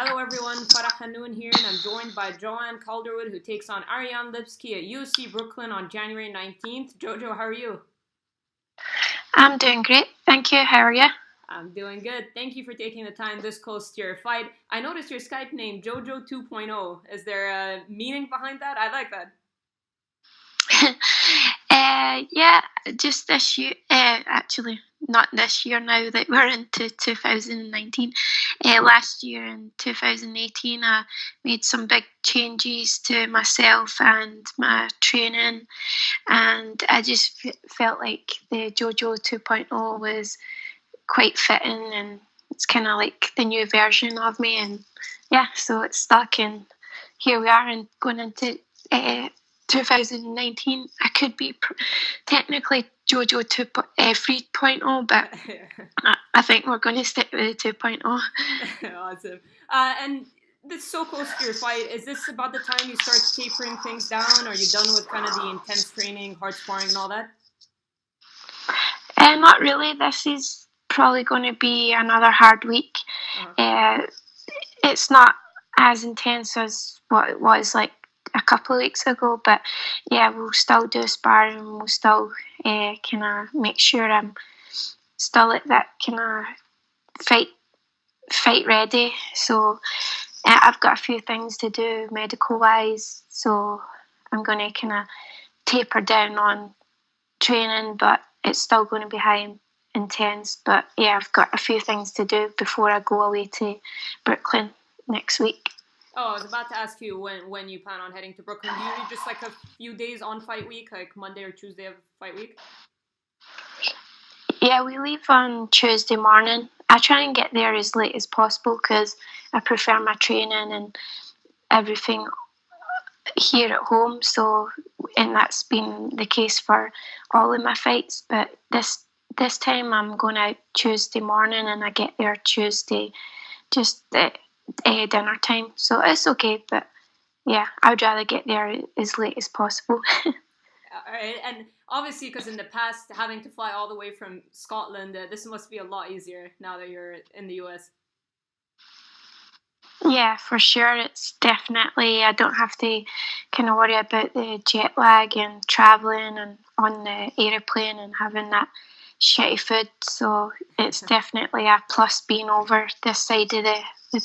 Hello everyone, Farah Hanoun here, and I'm joined by Joanne Calderwood, who takes on Ariane Lipski at UFC Brooklyn on January 19th. Jojo, how are you? I'm doing great, thank you. How are you? I'm doing good. Thank you for taking the time this close to your fight. I noticed your Skype name, Jojo 2.0. Is there a meaning behind that? I like that. Yeah, just this year, actually, not this year now that we're into 2019. Last year in 2018, I made some big changes to myself and my training, and I just felt like the JoJo 2.0 was quite fitting, and it's kind of like the new version of me. And yeah, so it's stuck, and here we are, and going into 2019. I could be technically JoJo 3.0, but I think we're going to stick with the 2.0. Awesome. And this is so close to your fight. Is this about the time you start tapering things down? Are you done with kind of the intense training, hard sparring, and all that? Not really. This is probably going to be another hard week. Uh, it's not as intense as what it was like a couple of weeks ago, but yeah, we'll still do sparring. We'll still kind of make sure I'm still at that kind of fight ready. So I've got a few things to do medical wise, so I'm going to kind of taper down on training, but it's still going to be high intense. But yeah, I've got a few things to do before I go away to Brooklyn next week. Oh, I was about to ask you when you plan on heading to Brooklyn. Do you need just like a few days on fight week, like Monday or Tuesday of fight week? Yeah, we leave on Tuesday morning. I try and get there as late as possible because I prefer my training and everything here at home. So, and that's been the case for all of my fights. But this time I'm going out Tuesday morning, and I get there Tuesday just at dinner time. So it's okay, but yeah, I would rather get there as late as possible. All right, and obviously, because in the past, having to fly all the way from Scotland, this must be a lot easier now that you're in the US. Yeah, for sure. It's definitely, I don't have to kind of worry about the jet lag and traveling and on the aeroplane and having that shitty food. So it's definitely a plus being over this side of the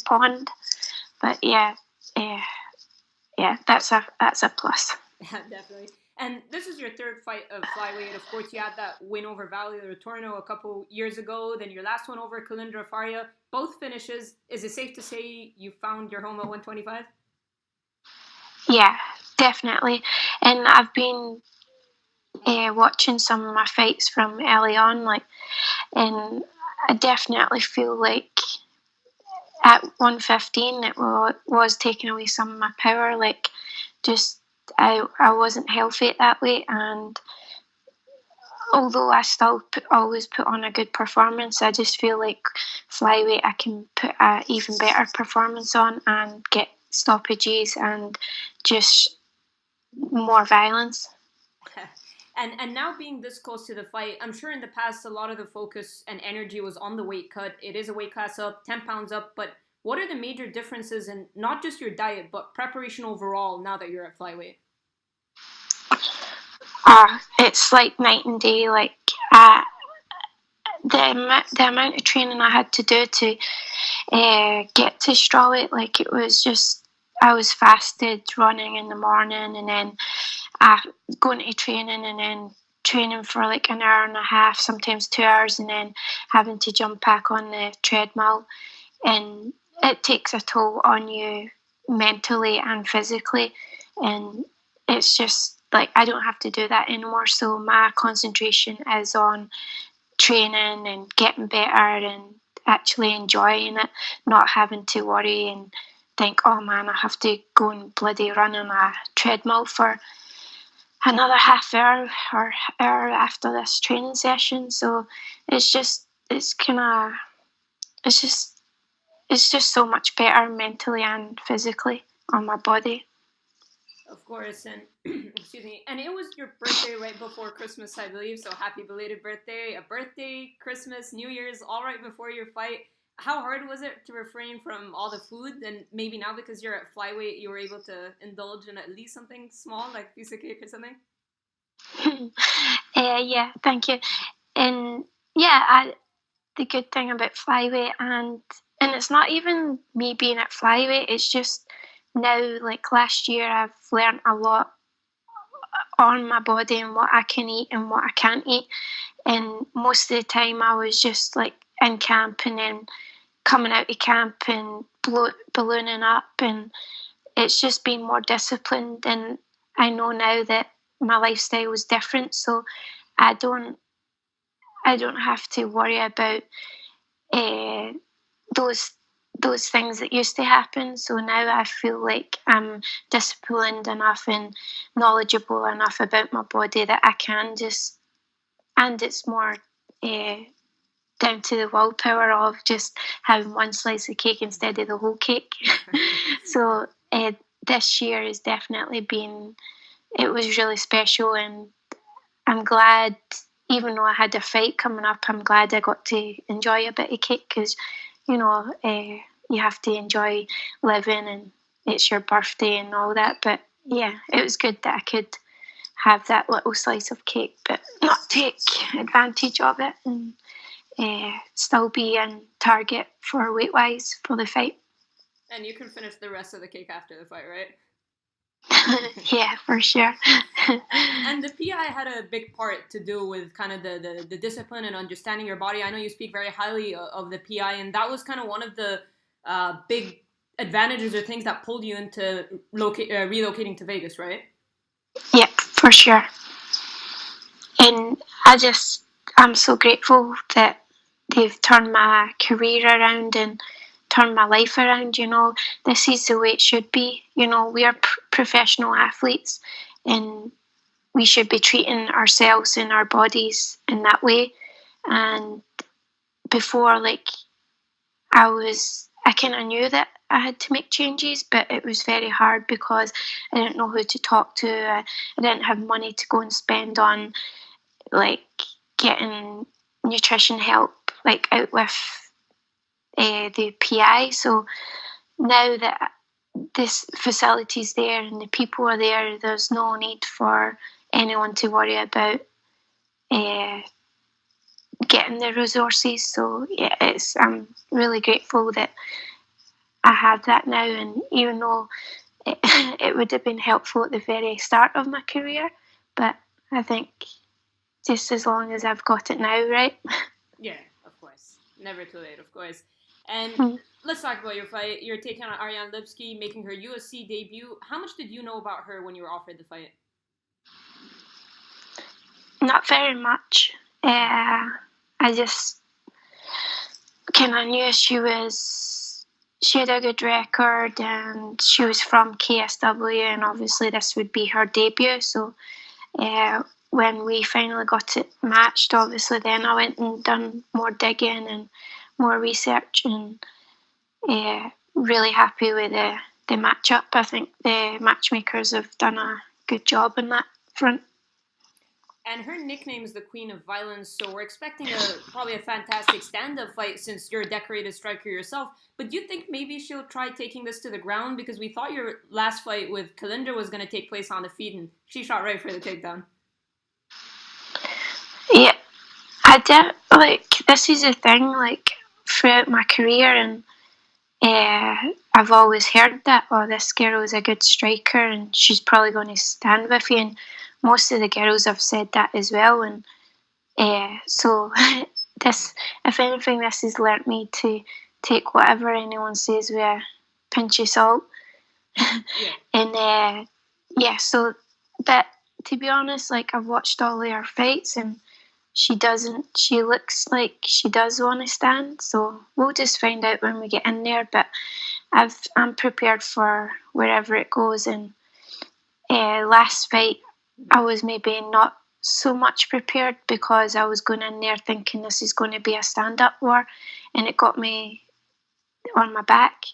pond. But yeah, uh, yeah, that's a plus. Yeah, definitely. And this is your third fight of flyweight. Of course, you had that win over Valley Retorno a couple years ago. Then your last one over Kalindra Faria. Both finishes. Is it safe to say you found your home at 125? Yeah, definitely. And I've been watching some of my fights from early on, like, and I definitely feel like at 115 it was taking away some of my power. Like, just I wasn't healthy at that weight, and although I still always put on a good performance, I just feel like flyweight I can put a even better performance on and get stoppages and just more violence. And now being this close to the fight, I'm sure in the past a lot of the focus and energy was on the weight cut. It is a weight class up, 10 pounds up, but what are the major differences in not just your diet, but preparation overall now that you're at flyweight? It's like night and day. Like, uh, the amount of training I had to do to get to strawweight, like, it was just, I was fasted running in the morning, and then uh, going to training, and then training for like an hour and a half, sometimes 2 hours, and then having to jump back on the treadmill. And it takes a toll on you mentally and physically. And it's just like I don't have to do that anymore. So my concentration is on training and getting better and actually enjoying it, not having to worry and think, oh man, I have to go and bloody run on a treadmill for another half hour or hour after this training session. So it's just, it's kind of, it's just, it's just so much better mentally and physically on my body. Of course, and excuse me, and it was your birthday right before Christmas, I believe. So happy belated birthday! A birthday, Christmas, New Year's, all right before your fight. How hard was it to refrain from all the food? And maybe now because you're at Flyweight, you were able to indulge in at least something small, like a piece of cake or something? Yeah, thank you. And yeah, the good thing about flyweight, and it's not even me being at flyweight. It's just now, like last year, I've learned a lot on my body and what I can eat and what I can't eat. And most of the time, I was just like in camp and then coming out of camp and ballooning up, and it's just been more disciplined. And I know now that my lifestyle is different, so I don't I don't have to worry about uh, those those things that used to happen. So now I feel like I'm disciplined enough and knowledgeable enough about my body that I can just, and it's more uh, down to the willpower of just having one slice of cake instead of the whole cake. So this year has definitely been, it was really special, and I'm glad, even though I had a fight coming up, I'm glad I got to enjoy a bit of cake because, you have to enjoy living and it's your birthday and all that. But yeah, it was good that I could have that little slice of cake, but not take advantage of it, and still be in target for weight wise for the fight. And you can finish the rest of the cake after the fight, right? Yeah, for sure. And the PI had a big part to do with kind of the discipline and understanding your body. I know you speak very highly of the PI, and that was kind of one of the big advantages or things that pulled you into relocating to Vegas, right? Yeah, for sure. And I'm so grateful that they've turned my career around and turned my life around. This is the way it should be. We are professional athletes, and we should be treating ourselves and our bodies in that way. And before, like, I kind of knew that I had to make changes, but it was very hard because I didn't know who to talk to. I didn't have money to go and spend on, like, getting nutrition help, like, out with the PI. So now that this facility's there and the people are there, there's no need for anyone to worry about uh, getting the resources. So yeah, I'm really grateful that I have that now. And even though it would have been helpful at the very start of my career, but I think just as long as I've got it now, right? Yeah, of course. Never too late, of course. And let's talk about your fight. You're taking on Ariane Lipski, making her UFC debut. How much did you know about her when you were offered the fight? Not very much. I just kind of knew she had a good record and she was from KSW, and obviously this would be her debut. So when we finally got it matched, obviously then I went and done more digging and more research, and really happy with the matchup. I think the matchmakers have done a good job in that front. And her nickname is the Queen of Violence, so we're expecting probably a fantastic stand-up fight since you're a decorated striker yourself. But do you think maybe she'll try taking this to the ground? Because we thought your last fight with Kalinda was going to take place on the feet, and she shot right for the takedown. Yeah, I did. Like, this is the thing, like, throughout my career, and I've always heard that, oh, this girl is a good striker and she's probably going to stand with you. And most of the girls have said that as well. And so this, if anything, this has learnt me to take whatever anyone says with a pinch of salt. And yeah, so, but to be honest, like, I've watched all of her fights and she looks like she does want to stand. So we'll just find out when we get in there. But I'm prepared for wherever it goes. And last fight, I was maybe not so much prepared because I was going in there thinking this is going to be a stand-up war, and it got me on my back.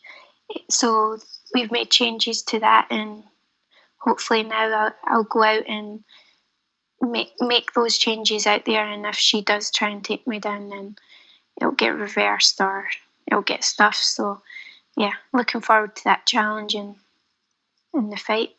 So we've made changes to that, and hopefully now I'll go out and make those changes out there. And if she does try and take me down, then it'll get reversed, or it'll get stuffed. So yeah, looking forward to that challenge in the fight.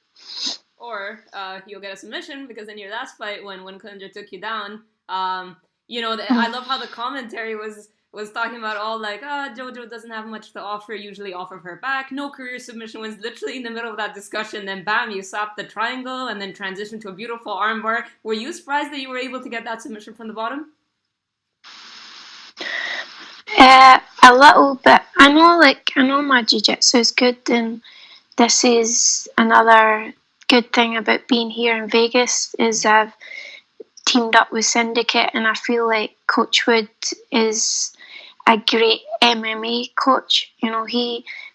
Or you'll get a submission, because in your last fight, when Klinger took you down, I love how the commentary was talking about all like, Jojo doesn't have much to offer, usually off of her back, no career submission wins. Literally in the middle of that discussion, then bam, you slapped the triangle and then transitioned to a beautiful armbar. Were you surprised that you were able to get that submission from the bottom? A little bit. I know my jiu-jitsu is good, and this is another good thing about being here in Vegas is I've teamed up with Syndicate, and I feel like Coach Wood is a great MMA coach. You know,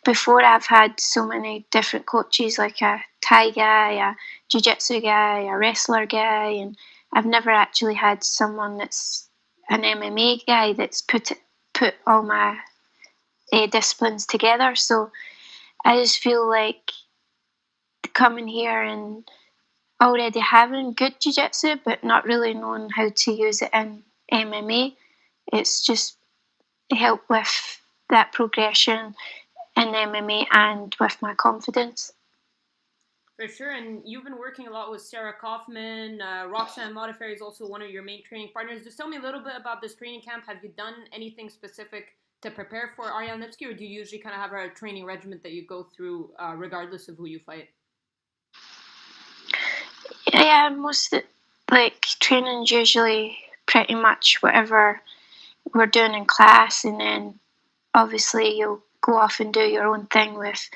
before I've had so many different coaches, like a Thai guy, a jiu-jitsu guy, a wrestler guy, and I've never actually had someone that's an MMA guy that's put all my disciplines together. So I just feel like coming here and already having good jiu-jitsu but not really knowing how to use it in MMA, it's just helped with that progression in MMA and with my confidence. For sure, and you've been working a lot with Sarah Kaufman. Roxanne Modafferi is also one of your main training partners. Just tell me a little bit about this training camp. Have you done anything specific to prepare for Ariane Lipski, or do you usually kind of have a training regimen that you go through regardless of who you fight? Yeah, most of training's usually pretty much whatever we're doing in class, and then obviously you'll go off and do your own thing with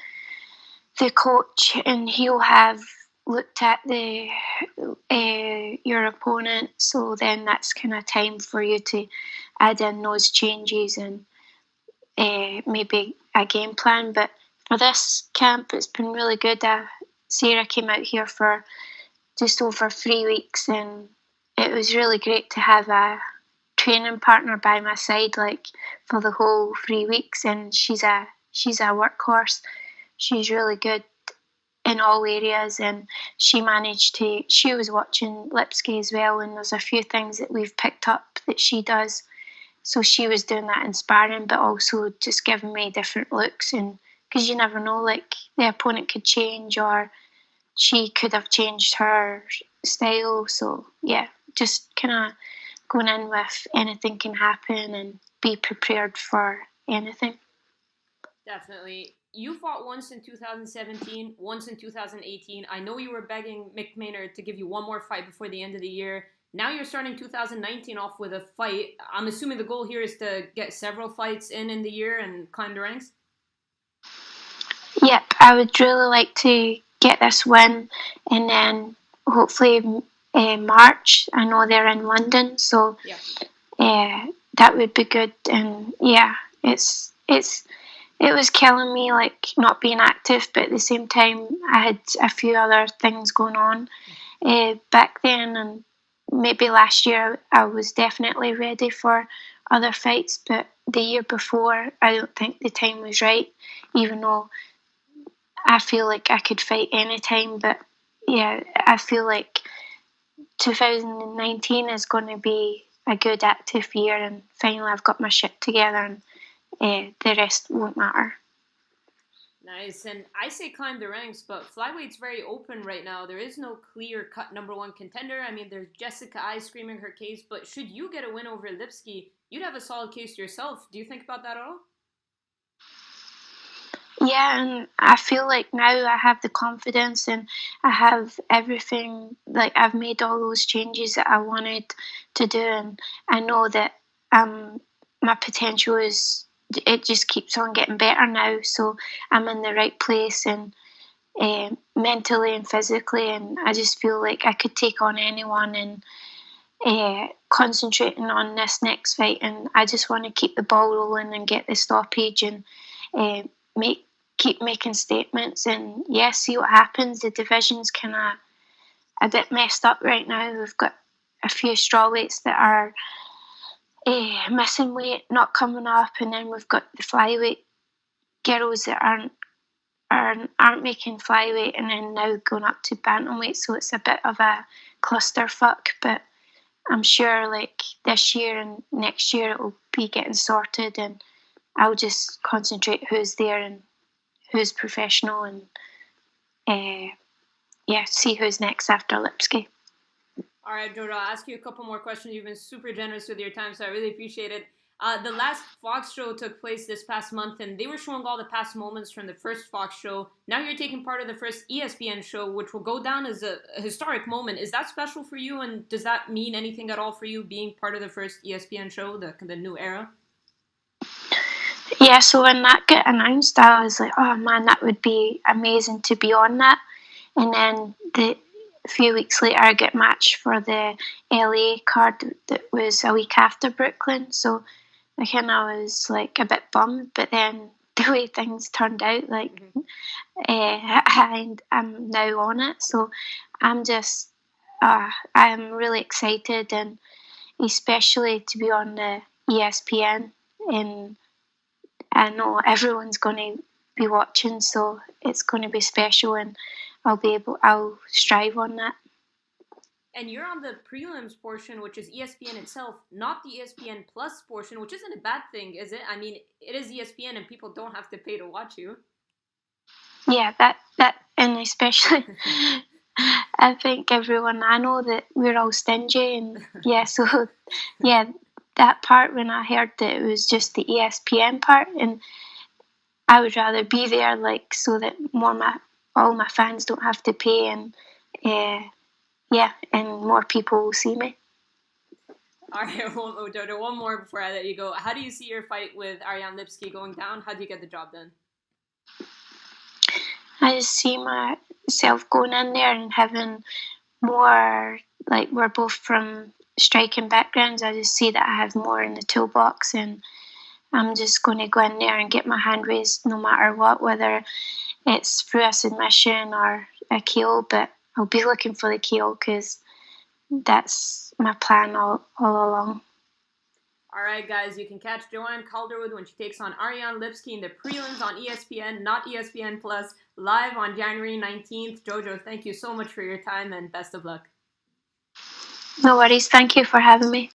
the coach, and he'll have looked at your opponent, so then that's kind of time for you to add in those changes and maybe a game plan. But for this camp, it's been really good. Sarah came out here for just over 3 weeks, and it was really great to have a training partner by my side, like for the whole 3 weeks. And she's a workhorse. She's really good in all areas, and she was watching Lipski as well, and there's a few things that we've picked up that she does. So she was doing that in sparring, but also just giving me different looks, and because you never know, like the opponent could change or she could have changed her style. So yeah, just kind of going in with anything can happen and be prepared for anything. Definitely. You fought once in 2017, once in 2018. I know you were begging Mick Maynard to give you one more fight before the end of the year. Now you're starting 2019 off with a fight. I'm assuming the goal here is to get several fights in the year and climb the ranks? Yep, I would really like to get this win, and then hopefully March. I know they're in London, so that would be good. And yeah, it was killing me, like not being active, but at the same time I had a few other things going on back then, and maybe last year I was definitely ready for other fights, but the year before I don't think the time was right, even though I feel like I could fight anytime. But yeah, I feel like 2019 is going to be a good active year, and finally I've got my shit together, and the rest won't matter. Nice. And I say climb the ranks, but Flyweight's very open right now. There is no clear-cut number one contender. I mean, there's Jessica I screaming her case, but should you get a win over Lipski, you'd have a solid case yourself. Do you think about that at all? Yeah, and I feel like now I have the confidence and I have everything. Like I've made all those changes that I wanted to do, and I know that my potential it just keeps on getting better now. So I'm in the right place, and mentally and physically, and I just feel like I could take on anyone, and concentrating on this next fight, and I just want to keep the ball rolling and get the stoppage and keep making statements, and see what happens. The division's kind of a bit messed up right now. We've got a few strawweights that are missing weight, not coming up, and then we've got the flyweight girls that aren't making flyweight, and then now going up to bantamweight. So it's a bit of a clusterfuck, but I'm sure like this year and next year it will be getting sorted, and I'll just concentrate who's there and who's professional, and see who's next after Lipski. All right, Jojo, I'll ask you a couple more questions. You've been super generous with your time, so I really appreciate it. The last Fox show took place this past month, and they were showing all the past moments from the first Fox show. Now you're taking part of the first ESPN show, which will go down as a historic moment. Is that special for you, and does that mean anything at all for you, being part of the first ESPN show, the new era? Yeah, so when that got announced, I was like, oh man, that would be amazing to be on that. And then a few weeks later, I got matched for the LA card that was a week after Brooklyn. So I kind of was like a bit bummed, but then the way things turned out, like, I'm now on it. So I'm just, I'm really excited, and especially to be on the ESPN. And I know everyone's going to be watching, so it's going to be special, and I'll strive on that. And you're on the prelims portion, which is ESPN itself, not the ESPN Plus portion, which isn't a bad thing, is it? I mean, it is ESPN, and people don't have to pay to watch you. Yeah, that, and especially, I think everyone, I know that we're all stingy, and so that part, when I heard that it was just the ESPN part, and I would rather be there, like, so that all my fans don't have to pay, and and more people will see me. All right, Jojo, one more before I let you go. How do you see your fight with Ariane Lipski going down? How do you get the job done? I just see myself going in there and having more, like, we're both from striking backgrounds. I just see that I have more in the toolbox, and I'm just going to go in there and get my hand raised no matter what, whether it's through a submission or a KO, but I'll be looking for the KO because that's my plan all along. All right, guys, you can catch Joanne Calderwood when she takes on Ariane Lipski in the prelims on ESPN, not ESPN Plus, live on January 19th. Jojo, thank you so much for your time, and best of luck. No worries. Thank you for having me.